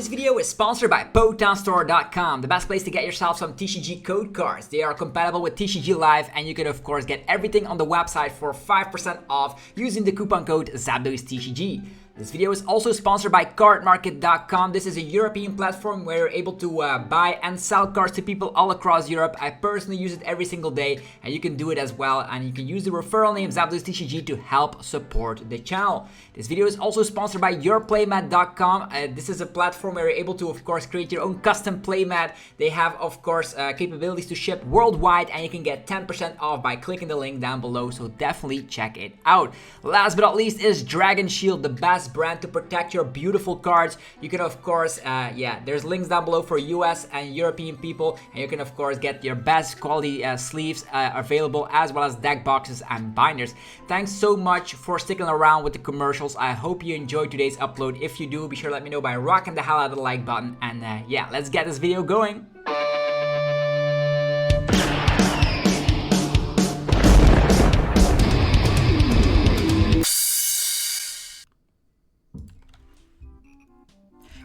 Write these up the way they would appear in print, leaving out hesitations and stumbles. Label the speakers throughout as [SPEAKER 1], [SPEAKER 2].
[SPEAKER 1] This video is sponsored by PotownStore.com, the best place to get yourself some TCG code cards. They are compatible with TCG Live, and you can of course get everything on the website for 5% off using the coupon code ZapdosTCG. This video is also sponsored by CARDMARKET.com. This is a European platform where you're able to buy and sell cards to people all across Europe. I personally use it every single day, and you can do it as well. And you can use the referral name ZapdosTCG to help support the channel. This video is also sponsored by PLAYMAT.com. This is a platform where you're able to, of course, create your own custom playmat. They have, of course, capabilities to ship worldwide, and you can get 10% off by clicking the link down below. So definitely check it out. Last but not least is Dragon Shield, the best brand to protect your beautiful cards. You can of course there's links down below for US and European people, and you can of course get your best quality sleeves available, as well as deck boxes and binders. Thanks so much for sticking around with the commercials. I hope you enjoyed today's upload. If you do, be sure to let me know by rocking the hell out of the like button, and let's get this video going.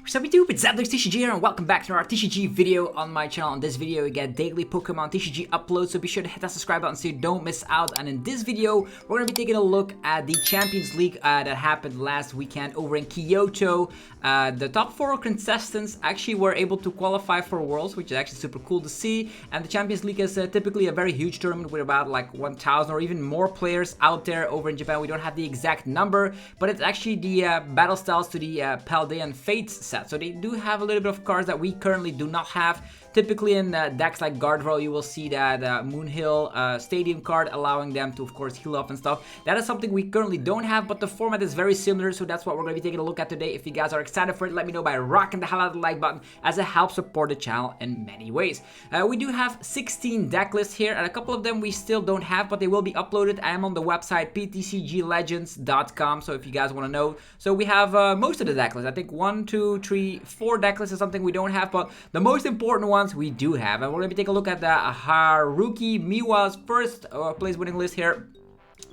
[SPEAKER 1] Sup YouTube, it's ZapdosTCG here, and welcome back to our TCG video on my channel. In this video you get daily Pokemon TCG uploads, so be sure to hit that subscribe button so you don't miss out. And in this video we're going to be taking a look at the Champions League that happened last weekend over in Kyoto. The top 4 contestants actually were able to qualify for Worlds, which is actually super cool to see. And the Champions League is typically a very huge tournament with about like 1,000 or even more players out there over in Japan. We don't have the exact number, but it's actually the battle styles to the Paldean Fates set. So they do have a little bit of cards that we currently do not have. Typically in decks like Gardevoir, you will see that Moonhill Stadium card, allowing them to of course heal up and stuff. That is something we currently don't have, but the format is very similar, so that's what we're going to be taking a look at today. If you guys are excited for it, let me know by rocking the hell out of the like button, as it helps support the channel in many ways. We do have 16 deck lists here, and a couple of them we still don't have, but they will be uploaded. I am on the website TCGlegends.com, so if you guys want to know. So we have most of the deck lists. I think 1, 2, 3, 4 deck lists is something we don't have, but the most important one we do have. And we're going to be taking a look at the Haruki Miwa's first place winning list here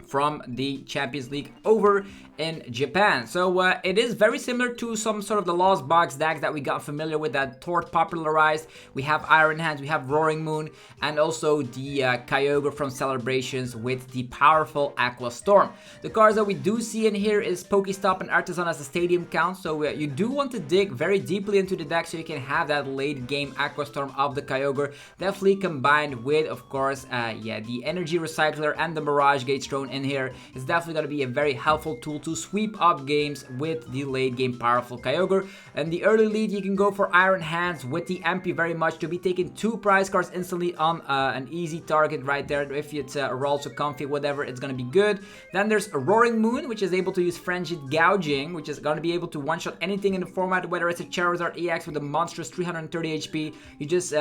[SPEAKER 1] from the Champions League over in Japan. So it is very similar to some sort of the Lost Box decks that we got familiar with, that Tort popularized. We have Iron Hands, we have Roaring Moon, and also the Kyogre from Celebrations with the powerful Aqua Storm. The cards that we do see in here is Pokestop and Artisan as a stadium count. So you do want to dig very deeply into the deck so you can have that late game Aqua Storm of the Kyogre, definitely combined with of course the Energy Recycler and the Mirage Gate thrown in here. It's definitely going to be a very helpful tool to sweep up games with the late game powerful Kyogre. And the early lead, you can go for Iron Hands with the MP very much to be taking 2 prize cards instantly on an easy target right there. If it's Rolls or Comfy, whatever, it's going to be good. Then there's a Roaring Moon, which is able to use Frenzied Gouging, which is going to be able to one-shot anything in the format, whether it's a Charizard EX with a monstrous 330 HP. You just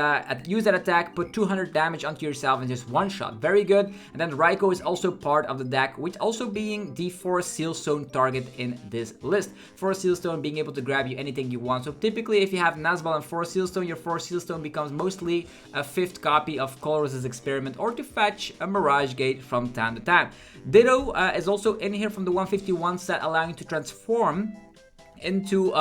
[SPEAKER 1] use that attack, put 200 damage onto yourself, and just one-shot. Very good. And then Raikou is also part of the deck, which also being the 4 Seal Stone target in this list. 4 Seal Stone being able to grab you anything you want. So typically if you have Nazball and 4 Seal Stone, your 4 Seal Stone becomes mostly a 5th copy of Colress's Experiment, or to fetch a Mirage Gate from time to time. Ditto is also in here from the 151 set, allowing you to transform into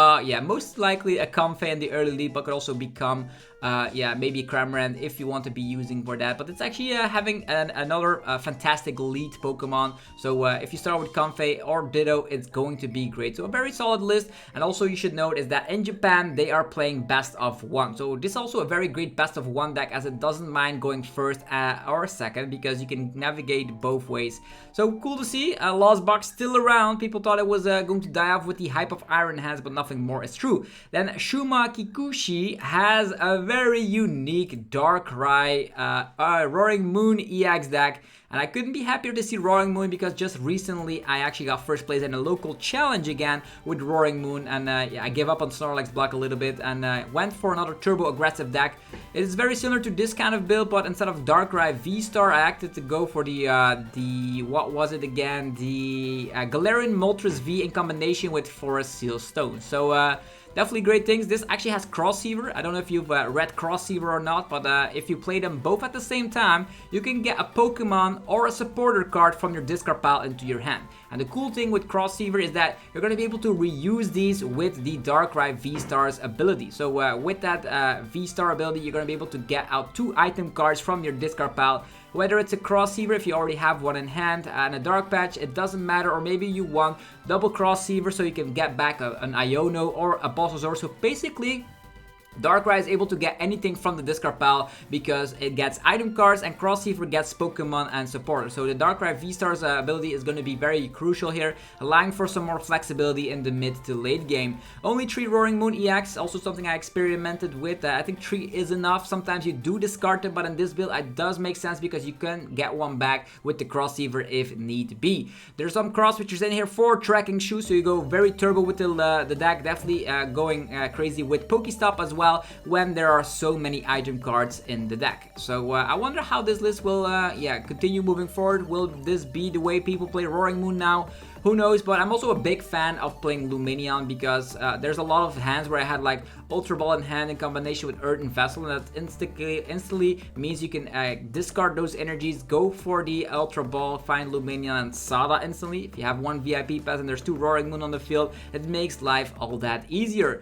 [SPEAKER 1] most likely a Comfey in the early lead, but could also become maybe a Cramorant if you want to be using for that. But it's actually having another fantastic lead Pokemon. So if you start with Comfey or Ditto, it's going to be great. So a very solid list. And also you should note is that in Japan they are playing best of 1. So this is also a very great best of 1 deck, as it doesn't mind going first or second, because you can navigate both ways. So cool to see. Lost Box still around. People thought it was going to die off with the hype of Iron Hands, but nothing more is true. Then Shuma Kikuchi has a very unique Darkrai Roaring Moon EX deck, and I couldn't be happier to see Roaring Moon, because just recently I actually got first place in a local challenge again with Roaring Moon, and I gave up on Snorlax block a little bit and went for another turbo aggressive deck. It is very similar to this kind of build, but instead of Darkrai VSTAR, I acted to go for the what was it again, the Galarian Moltres V in combination with Forest Seal Stone. So definitely great things. This actually has Crosshaver. I don't know if you've read Crosshaver or not, but if you play them both at the same time, you can get a Pokemon or a supporter card from your discard pile into your hand. And the cool thing with Crosshaver is that you're going to be able to reuse these with the Darkrai V-Star's ability. So with that V-Star ability, you're going to be able to get out 2 item cards from your discard pile. Whether it's a Crosshaver if you already have one in hand and a Dark Patch, it doesn't matter. Or maybe you want double Crosshaver so you can get back an Iono or a Bulbasaur. So basically, Darkrai is able to get anything from the discard pile because it gets item cards and Crosshaver gets Pokemon and supporters. So the Darkrai V-Star's ability is going to be very crucial here, allowing for some more flexibility in the mid to late game. Only 3 Roaring Moon EX, also something I experimented with. I think 3 is enough. Sometimes you do discard it, but in this build it does make sense because you can get one back with the Crosshaver if need be. There's some cross switchers in here for tracking shoes, so you go very turbo with the deck, definitely going crazy with Pokestop as well when there are so many item cards in the deck. So I wonder how this list will continue moving forward. Will this be the way people play Roaring Moon now? Who knows, but I'm also a big fan of playing Lumineon because there's a lot of hands where I had like Ultra Ball in hand in combination with Earthen Vessel, and that instantly means you can discard those energies, go for the Ultra Ball, find Lumineon and Sada instantly. If you have one VIP pass and there's 2 Roaring Moon on the field, it makes life all that easier.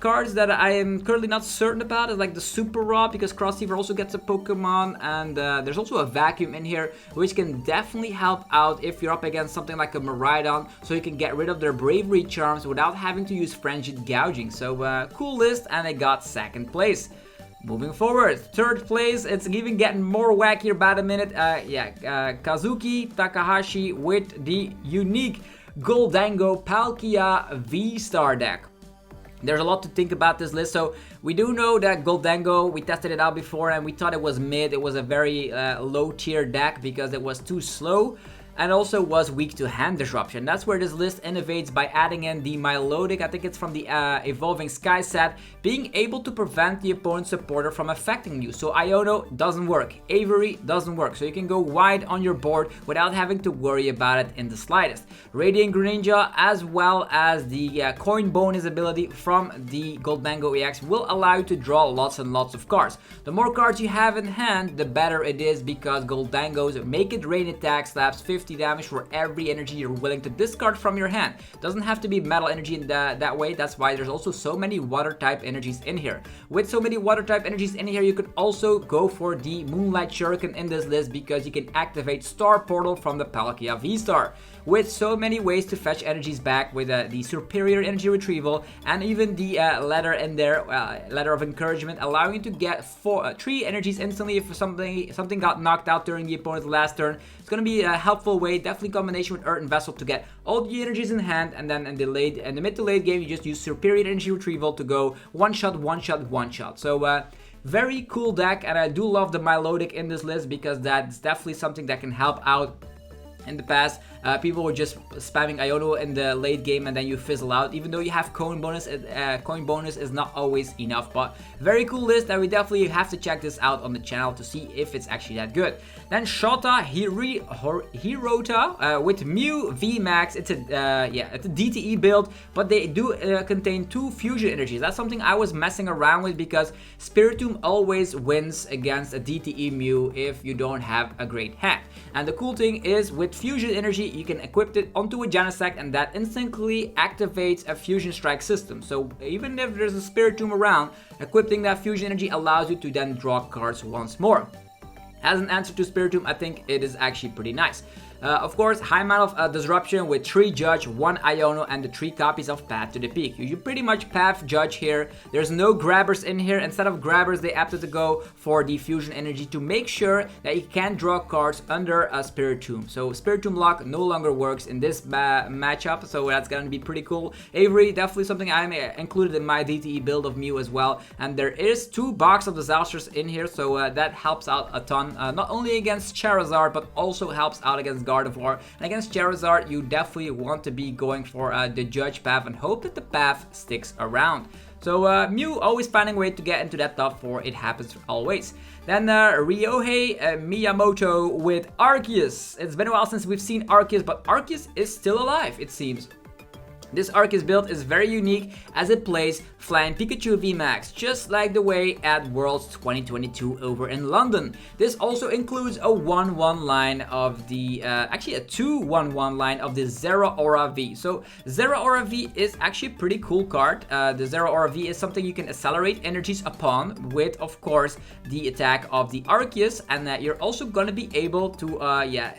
[SPEAKER 1] Cards that I am currently not certain about is like the Super Raw, because Crosshaver also gets a Pokemon, and there's also a Vacuum in here, which can definitely help out if you're up against something like a Miraidon, so you can get rid of their Bravery Charms without having to use Frenzied Gouging. So cool list, and I got 2nd place. Moving forward, 3rd place, it's even getting more wackier about a minute. Kazuki Takahashi with the unique Gholdengo Palkia V-Star deck. There's a lot to think about this list. So we do know that Gholdengo, we tested it out before and we thought it was mid. It was a very low tier deck because it was too slow and also was weak to hand disruption. That's where this list innovates by adding in the Milotic, I think it's from the Evolving Sky set, being able to prevent the opponent's supporter from affecting you. So Iono doesn't work, Avery doesn't work, so you can go wide on your board without having to worry about it in the slightest. Radiant Greninja as well as the coin bonus ability from the Gholdengo EX will allow you to draw lots and lots of cards. The more cards you have in hand, the better it is, because Gholdengos make it rain attack slaps 50 damage for every energy you're willing to discard from your hand. Doesn't have to be metal energy in that way. That's why there's also so many water type energies in here. With so many water type energies in here, you could also go for the Moonlight Shuriken in this list because you can activate Star Portal from the Palkia V-Star. With so many ways to fetch energies back with the Superior Energy Retrieval and even the letter in there, Letter of Encouragement, allowing you to get 3 energies instantly if something got knocked out during the opponent's last turn. It's going to be a helpful way, definitely in combination with Earthen Vessel, to get all the energies in hand, and then in the mid to late game you just use Superior Energy Retrieval to go one shot. So very cool deck, and I do love the Milotic in this list because that's definitely something that can help out. In the past, people were just spamming Iono in the late game and then you fizzle out. Even though you have coin bonus, coin bonus is not always enough. But very cool list, and we definitely have to check this out on the channel to see if it's actually that good. Then Shota Hirota with Mew VMAX. It's a DTE build, but they do contain 2 fusion energies. That's something I was messing around with because Spiritomb always wins against a DTE Mew if you don't have a great hand. And the cool thing is, with fusion energy, you can equip it onto a Genesect, and that instantly activates a fusion strike system. So even if there's a Spiritomb around, equipping that fusion energy allows you to then draw cards once more. As an answer to Spiritomb, I think it is actually pretty nice. Of course, high amount of disruption with 3 Judge, 1 Iono, and the 3 copies of Path to the Peak. You pretty much Path Judge here. There's no grabbers in here. Instead of grabbers, they opted to go for the fusion energy to make sure that you can draw cards under a Spiritomb. So Spiritomb lock no longer works in this matchup, so that's gonna be pretty cool. Avery, definitely something I'm included in my DTE build of Mew as well. And there is 2 Box of Disasters in here, so that helps out a ton. Not only against Charizard, but also helps out against Gardevoir. And against Charizard, you definitely want to be going for the Judge path and hope that the path sticks around. So Mew always finding a way to get into that top 4. It happens always. Then Ryohei Miyamoto with Arceus. It's been a while since we've seen Arceus, but Arceus is still alive, it seems. This Arceus build is very unique as it plays Flying Pikachu VMAX, just like the way at Worlds 2022 over in London. This also includes a 1-1 line of the, actually a 2-1-1 line of the Zeraora V. So Zeraora V is actually a pretty cool card. The Zeraora V is something you can accelerate energies upon with, of course, the attack of the Arceus, and that you're also going to be able to,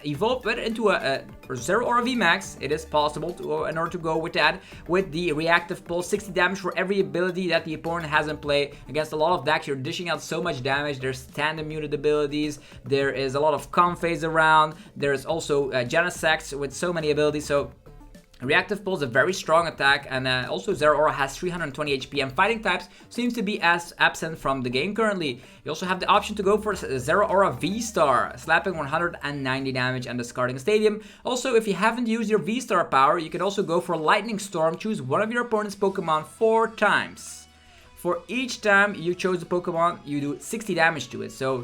[SPEAKER 1] evolve it into a Zeraora VMAX. It is possible to, in order to go with that, with the reactive pulse, 60 damage for every ability that the opponent has in play. Against a lot of decks, you're dishing out so much damage. There's tandem unit abilities, there is a lot of Comphase around, there's also Genesect with so many abilities. So Reactive Pulse is a very strong attack, and also Zeraora has 320 HP, and fighting types seems to be as absent from the game currently. You also have the option to go for Zeraora VSTAR, slapping 190 damage and discarding a stadium. Also, if you haven't used your VSTAR power, you can also go for Lightning Storm. Choose one of your opponent's Pokemon 4 times. For each time you chose the Pokemon, you do 60 damage to it. So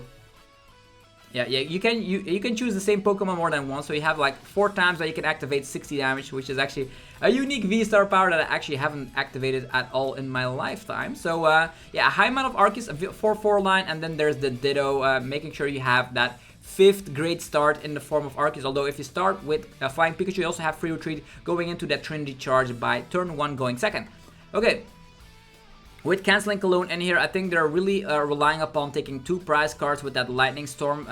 [SPEAKER 1] yeah, you can choose the same Pokemon more than once, so you have like 4 times that you can activate 60 damage, which is actually a unique V-Star power that I actually haven't activated at all in my lifetime. So yeah, a high amount of Arceus, a 4-4 line, and then there's the Ditto, making sure you have that 5th great start in the form of Arceus. Although if you start with Flying Pikachu, you also have free retreat going into that Trinity charge by turn 1 going second. Okay. With canceling Cologne in here, I think they're really relying upon taking 2 prize cards with that Lightning Storm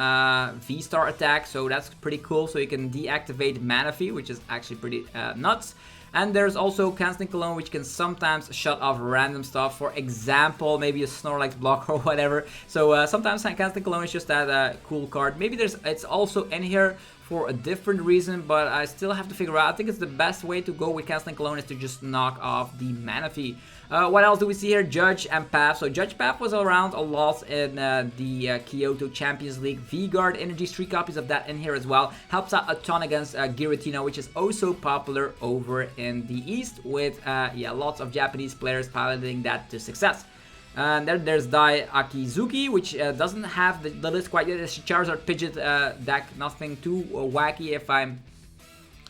[SPEAKER 1] V-Star attack, so that's pretty cool. So you can deactivate Manaphy, which is actually pretty nuts. And there's also canceling Cologne, which can sometimes shut off random stuff. For example, maybe a Snorlax block or whatever. So sometimes canceling Cologne is just that cool card. Maybe it's also in here for a different reason, but I still have to figure out. I think it's the best way to go with canceling Cologne is to just knock off the Manaphy. What else do we see here? Judge and Path. So Judge Path was around a lot in the Kyoto Champions League. V-Guard Energies, 3 copies of that in here as well. Helps out a ton against Giratina, which is also popular over in the East, with yeah, lots of Japanese players piloting that to success. And there's Dai Akizuki, which doesn't have the list quite yet. It's Charizard Pidgeot deck, nothing too wacky if I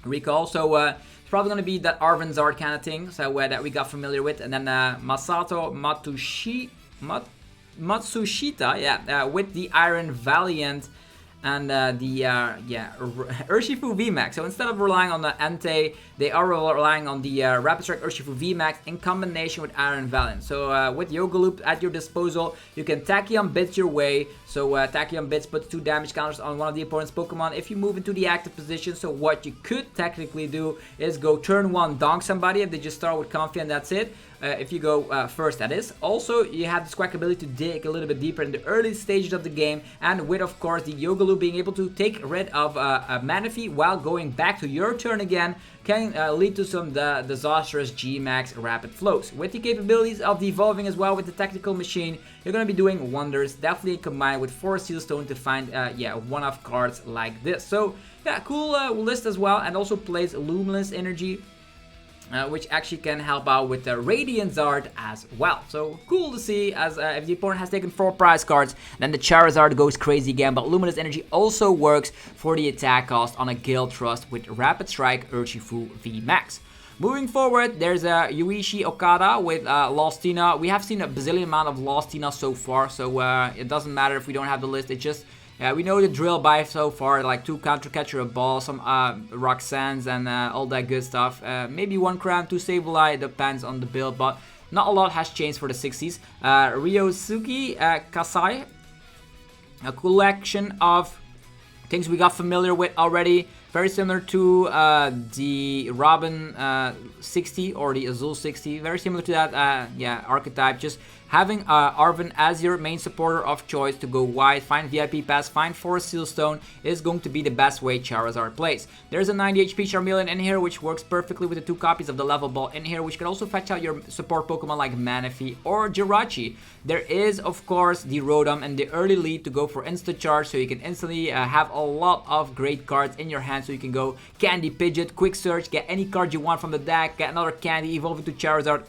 [SPEAKER 1] recall. So it's probably going to be that Arven Zard kind of thing, so that we got familiar with. And then Masato Matsushita, yeah, with the Iron Valiant and the Urshifu VMAX. So instead of relying on the Entei, they are relying on the Rapid Strike Urshifu VMAX in combination with Iron Valiant. So with Yoga Loop at your disposal, you can Tachyon Blitz your way. So Tachyon Blitz puts 2 damage counters on one of the opponent's Pokemon if you move into the active position. So what you could technically do is go turn 1, donk somebody if they just start with Comfy, and that's it. If you go first, that is. Also, you have the Squack ability to dig a little bit deeper in the early stages of the game, and with, of course, the Yoga Loop being able to take rid of a Manaphy while going back to your turn again, can lead to some disastrous G-Max rapid flows. With the capabilities of the evolving as well with the Technical Machine, you're going to be doing wonders, definitely combined with Forest Seal Stone to find yeah, one-off cards like this. So yeah, cool list as well, and also plays Luminous Energy, which actually can help out with the Radiant Zard as well. So cool to see, as if the opponent has taken 4 prize cards, then the Charizard goes crazy again. But Luminous Energy also works for the attack cost on a Gale Thrust with Rapid Strike Urshifu VMAX. Moving forward, there's Yuichi Okada with Lostina. We have seen a bazillion amount of Lostina so far, so it doesn't matter if we don't have the list. It just we know the drill by so far, like 2 Counter Catcher, a Ball, some Roxannes, and all that good stuff. Maybe 1 Crown, 2 Sableye, depends on the build, but not a lot has changed for the 60s. Ryosuke Kasai, a collection of things we got familiar with already. Very similar to the Robin 60 or the Azul 60. Very similar to that yeah, archetype. Just having Arven as your main supporter of choice to go wide, find VIP Pass, find Forest Seal Stone is going to be the best way Charizard plays. There's a 90 HP Charmeleon in here, which works perfectly with the 2 copies of the Level Ball in here, which can also fetch out your support Pokemon like Manaphy or Jirachi. There is, of course, the Rotom and the early lead to go for Insta Charge, so you can instantly have a lot of great cards in your hand. So you can go Candy Pidgeot, Quick Search, get any card you want from the deck, get another Candy, evolve into Charizard,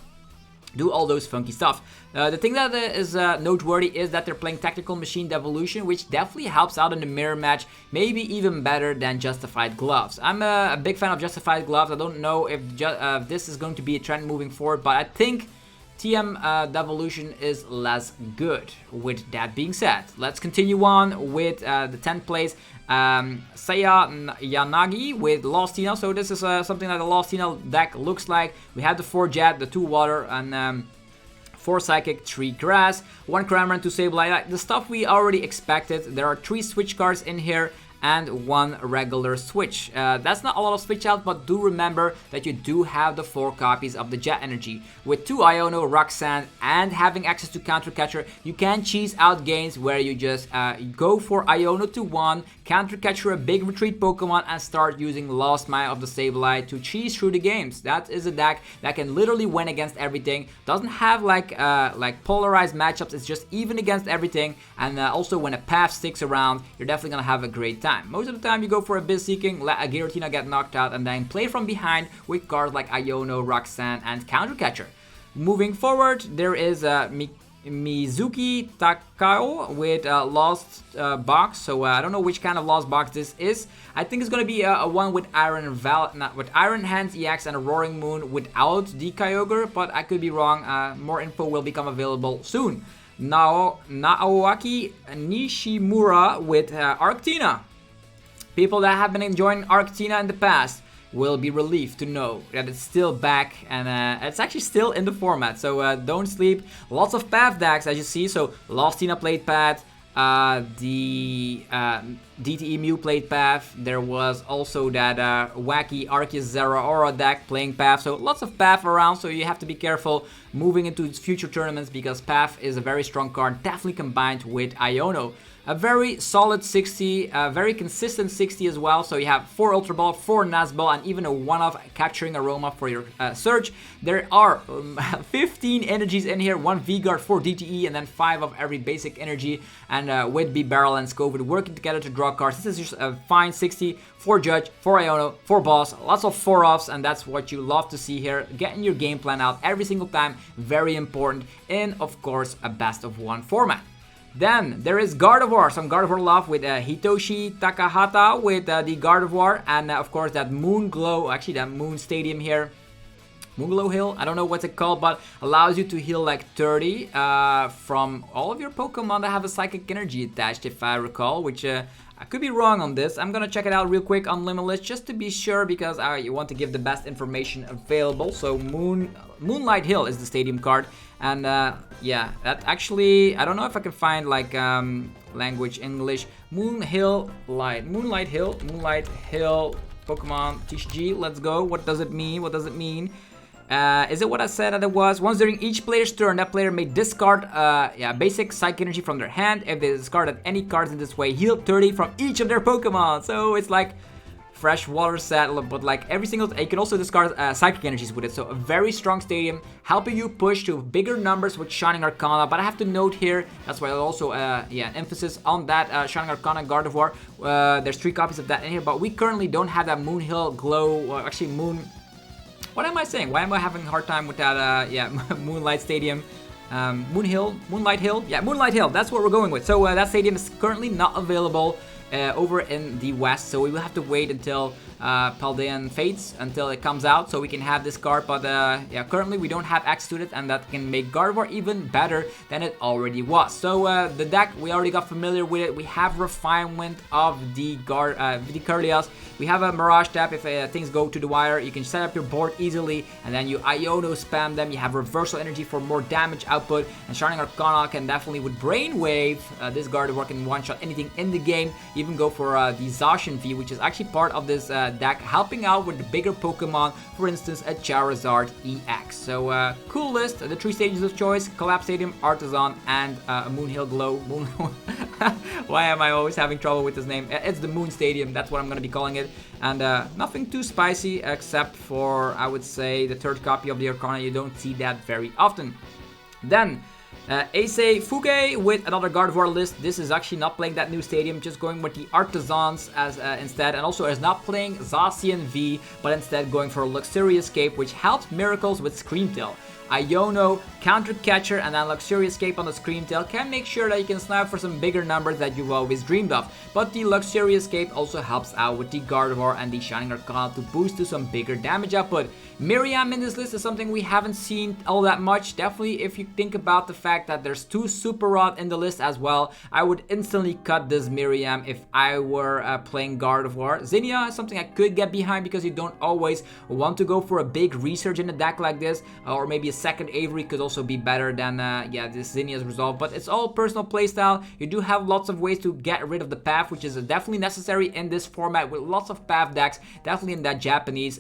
[SPEAKER 1] do all those funky stuff. The thing that is noteworthy is that they're playing Tactical Machine Devolution, which definitely helps out in the mirror match, maybe even better than Justified Gloves. I'm a big fan of Justified Gloves. I don't know if this is going to be a trend moving forward, but I think TM Devolution is less good. With that being said, let's continue on with the 10th place. Saya Yanagi with Lost Tina. So this is something that the Lost Tina deck looks like. We have the 4 Jet, the 2 Water, and 4 Psychic, 3 Grass, 1 Cramorant, 2 Sableye. The stuff we already expected. There are 3 switch cards in here and 1 regular switch. That's not a lot of switch out, but do remember that you do have the 4 copies of the Jet Energy. With 2 Iono, Roxanne, and having access to Counter Catcher, you can cheese out games where you just go for Iono to 1, Counter Catcher a big retreat Pokemon, and start using Lost Maya of the Sableye to cheese through the games. That is a deck that can literally win against everything. Doesn't have like polarized matchups, it's just even against everything. And also when a path sticks around, you're definitely gonna have a great time. Most of the time you go for a Biz Seeking, let a Giratina get knocked out, and then play from behind with cards like Iono, Roxanne, and Counter Catcher. Moving forward, there is Mizuki Takao with Lost Box. So I don't know which kind of Lost Box this is. I think it's gonna be a one with Iron Hands EX and a Roaring Moon without the Kyogre, but I could be wrong. More info will become available soon. Now Naoaki Nishimura with Arctina. People that have been enjoying Arctina in the past will be relieved to know that it's still back, and it's actually still in the format, so don't sleep. Lots of path decks as you see. So Lost Tina played path, the DTE Mew played path. There was also that wacky Arceus Zeraora deck playing path, so lots of path around, so you have to be careful moving into future tournaments because path is a very strong card, definitely combined with Iono. A very solid 60, very consistent 60 as well. So you have 4 Ultra Ball, 4 Nazball, and even a one-off Capturing Aroma for your search. There are 15 energies in here, 1 V-Guard, 4 DTE, and then 5 of every basic energy. And with B-Barrel and Scovid working together to draw cards. This is just a fine 60, 4 Judge, 4 Iono, 4 Boss, lots of 4-offs, and that's what you love to see here. Getting your game plan out every single time, very important in, of course, a best-of-1 format. Then there is Gardevoir, some Gardevoir love with Hitoshi Takahata with the Gardevoir, and of course that Moon Glow, actually that Moon Stadium here, Moon Glow Hill, I don't know what's it called, but allows you to heal like 30 from all of your Pokemon that have a Psychic Energy attached, if I recall, which I could be wrong on this. I'm gonna check it out real quick on Limitless just to be sure, because you want to give the best information available. So Moonlight Hill is the stadium card, and yeah, that actually, I don't know if I can find like language English. Moonlight Hill, Pokemon TCG. Let's go. What does it mean? What does it mean? Is it what I said that it was? Once during each player's turn, that player may discard basic Psychic Energy from their hand. If they discarded any cards in this way, heal 30 from each of their Pokemon. So it's like fresh water set, but like every single, you can also discard Psychic Energies with it. So a very strong stadium, helping you push to bigger numbers with Shining Arcana. But I have to note here, that's why also emphasis on that Shining Arcana Gardevoir. There's 3 copies of that in here, but we currently don't have that Moon Hill Glow, actually Moon. What am I saying? Why am I having a hard time with that, Moonlight Stadium? Moonlight Hill? Yeah, Moonlight Hill, that's what we're going with. So that stadium is currently not available over in the West, so we will have to wait until Paldean Fates, until it comes out, so we can have this card. But yeah, currently we don't have access to it, and that can make Gardevoir even better than it already was. So the deck, we already got familiar with it. We have refinement of the Curlias. We have a Mirage Tap. If things go to the wire, you can set up your board easily, and then you Iono spam them. You have Reversal Energy for more damage output, and Shining Arcana can definitely, with Brainwave, this Gardevoir can one-shot anything in the game. Even go for the Zacian V, which is actually part of this deck, helping out with the bigger Pokemon, for instance a Charizard EX. So cool list, the 3 stages of choice: Collapse Stadium, Artisan, and Moon Hill Glow. Why am I always having trouble with this name? It's the Moon Stadium, that's what I'm going to be calling it. And nothing too spicy, except for, I would say, the 3rd copy of the Arcana. You don't see that very often. Then Ace Fuge with another Gardevoir list. This is actually not playing that new stadium, just going with the Artisans as instead, and also is not playing Zacian V, but instead going for Luxurious Cape, which helps Miracles with Scream Tail. Iono, Counter Catcher, and then Luxurious Cape on the Screamtail can make sure that you can snap for some bigger numbers that you've always dreamed of. But the Luxurious Cape also helps out with the Gardevoir and the Shining Arcana to boost to some bigger damage output. Miriam in this list is something we haven't seen all that much. Definitely, if you think about the fact that there's 2 Super Rod in the list as well, I would instantly cut this Miriam if I were playing Gardevoir. Zinnia is something I could get behind because you don't always want to go for a big research in a deck like this, or maybe a second Avery could also be better than this Zinnia's Resolve, but it's all personal playstyle. You do have lots of ways to get rid of the path, which is definitely necessary in this format with lots of path decks, definitely in that Japanese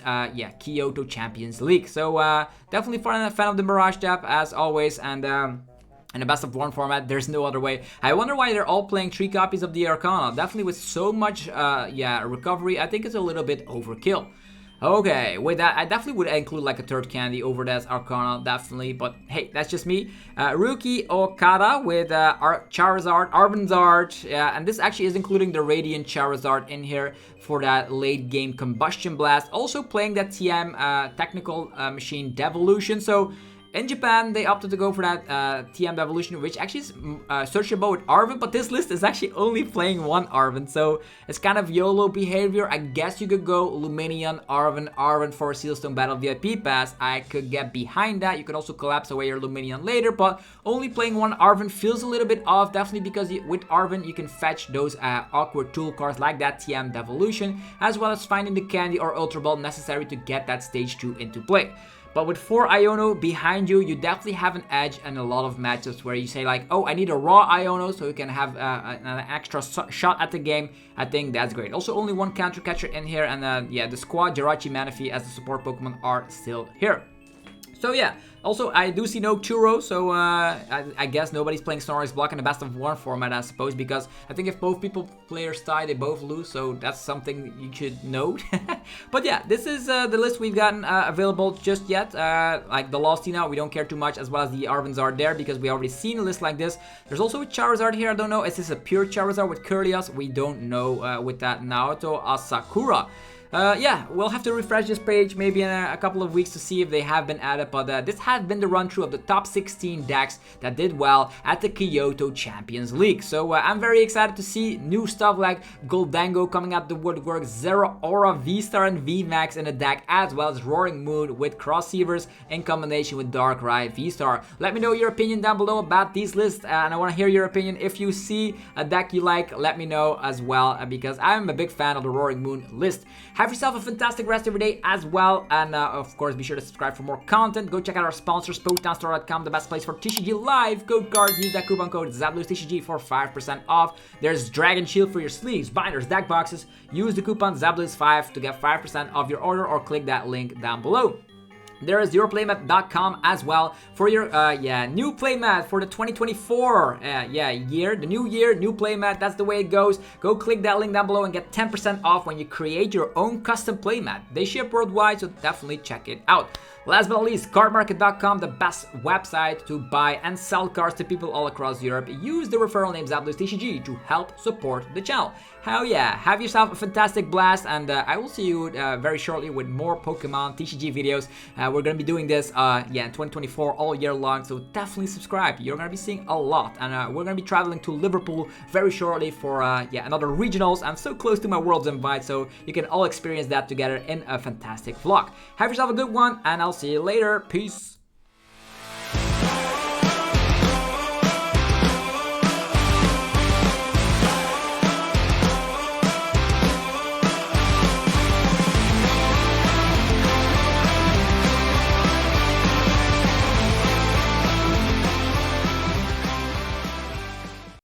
[SPEAKER 1] Kyoto Champions League. So definitely fan of the Mirage deck as always, and in a best of 1 format, there's no other way. I wonder why they're all playing 3 copies of the Arcana. Definitely with so much recovery, I think it's a little bit overkill. Okay, with that, I definitely would include like a 3rd candy over that Arcana, definitely. But hey, that's just me. Ruki Okada with Charizard, Arvanzard, and this actually is including the Radiant Charizard in here for that late game Combustion Blast. Also playing that TM Technical Machine Devolution. So in Japan, they opted to go for that TM Devolution, which actually is searchable with Arven, but this list is actually only playing 1 Arven, so it's kind of YOLO behavior. I guess you could go Luminion, Arven for a Sealstone Battle VIP Pass. I could get behind that. You could also collapse away your Luminion later, but only playing 1 Arven feels a little bit off, definitely because with Arven, you can fetch those awkward tool cards like that TM Devolution, as well as finding the candy or Ultra Ball necessary to get that stage 2 into play. But with 4 Iono behind you, you definitely have an edge in a lot of matchups where you say like, oh, I need a raw Iono so you can have an extra shot at the game. I think that's great. Also, only 1 Counter Catcher in here, and the squad Jirachi Manaphy as the support Pokemon are still here. So yeah, also I do see no Churro, so I guess nobody's playing Snorlax Block in the best of 1 format, I suppose, because I think if both players tie, they both lose, so that's something you should note. But yeah, this is the list we've gotten available just yet. Like the Lostina, we don't care too much, as well as the Arvanzard there, because we already seen a list like this. There's also a Charizard here, I don't know, is this a pure Charizard with Curlias? We don't know with that Naoto Asakura. Yeah, we'll have to refresh this page maybe in a couple of weeks to see if they have been added, but this has been the run-through of the top 16 decks that did well at the Kyoto Champions League. So I'm very excited to see new stuff like Gholdengo coming out the woodwork, Zeraora V-Star and V-Max in the deck, as well as Roaring Moon with Crossovers in combination with Darkrai V-Star. Let me know your opinion down below about these lists, and I want to hear your opinion. If you see a deck you like, let me know as well, because I'm a big fan of the Roaring Moon list. Have yourself a fantastic rest of your day as well, and of course be sure to subscribe for more content. Go check out our sponsors, PokemonStore.com, the best place for TCG live code cards. Use that coupon code ZapdosTCG for 5% off. There's Dragon Shield for your sleeves, binders, deck boxes. Use the coupon ZapdosT5 to get 5% off your order, or click that link down below. There is yourplaymat.com as well for your new playmat for the 2024 year. The new year, new playmat, that's the way it goes. Go click that link down below and get 10% off when you create your own custom playmat. They ship worldwide, so definitely check it out. Last but not least, CARDMARKET.com, the best website to buy and sell cards to people all across Europe. Use the referral name ZapdosTCG to help support the channel. Hell yeah, have yourself a fantastic blast, and I will see you very shortly with more Pokemon TCG videos. We're going to be doing this in 2024 all year long, so definitely subscribe. You're going to be seeing a lot, and we're going to be traveling to Liverpool very shortly for another regionals. I'm so close to my World's Invite, so you can all experience that together in a fantastic vlog. Have yourself a good one, and I'll see you later. Peace.